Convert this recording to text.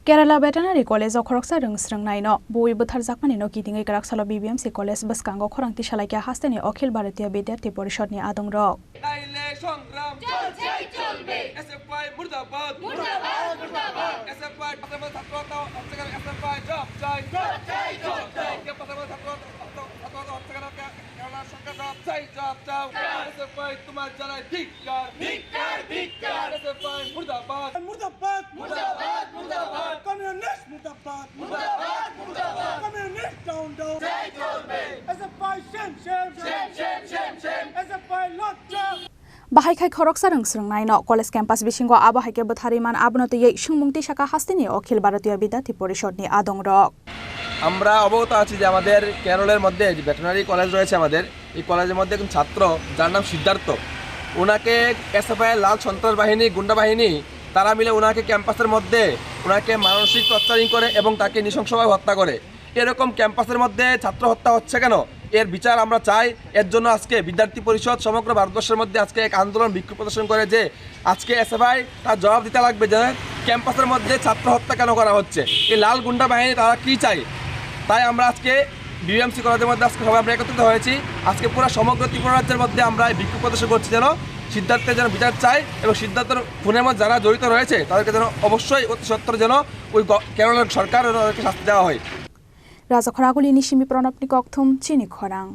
Kerala Veterinary College of Khoroksa Rungsrang Naino, Bui Butharjakmani no Kiting Karaksalo BBMC College Baskango Khorangti Shalaikia Hasteni Okhil Bharatiya Bidyarthi Porishod ni Adong Rok. Bahaikai Khoroksa Rungsrang Naino College Campus Bishingo Abahaike Buthariman Abnote Ye Shungmungti Shaka Hasteni Okhil Bharatiya Bidyarthi Porishod ni Adong Rok. আমরা অবগত আছি যে আমাদের কেরলের মধ্যে যে veterinary college রয়েছে আমাদের এই কলেজের মধ্যে একজন ছাত্র যার নাম সিদ্ধার্থ ওনাকে এসএফআই লাল সন্ত্রাস বাহিনী গুন্ডা বাহিনী তারা মিলে ওনাকে ক্যাম্পাসের মধ্যে ওনাকে মানসিক টর্চারিং করে এবং তাকে নৃশংসভাবে হত্যা করে এরকম ক্যাম্পাসের মধ্যে ছাত্র হত্যা হচ্ছে কেন এর বিচার আমরা চাই এর জন্য আজকে বিদ্যার্থী পরিষদ সমগ্র ভারতবর্ষের মধ্যে আজকে এক আন্দোলন বিক্ষোভ প্রদর্শন করে যে আজকে এসএফআই তার জবাব দিতে লাগবে যে ক্যাম্পাসের মধ্যে ছাত্র হত্যা কেন করা হচ্ছে এই লাল গুন্ডা বাহিনী তারা কী চায় তাই আমরা আজকে বিএমসি কলেজের মধ্যে আজকে সবাই আমরা একত্রিত হয়েছি আজকে পুরো সমগ্র ত্রিপুরা রাজ্যের মধ্যে আমরা এই বিক্ষোভ প্রদর্শন করছি যেন সিদ্ধার্থের যেন বিচার চাই এবং সিদ্ধার্থের খুনের মধ্যে যারা জড়িত রয়েছে তাদেরকে যেন অবশ্যই অতি সত্বর যেন ওই কেরলের সরকার ওদেরকে শাস্তি দেওয়া হয় Raja Khoraguli Nishimi Pronapni Kokthum Chini Khorang.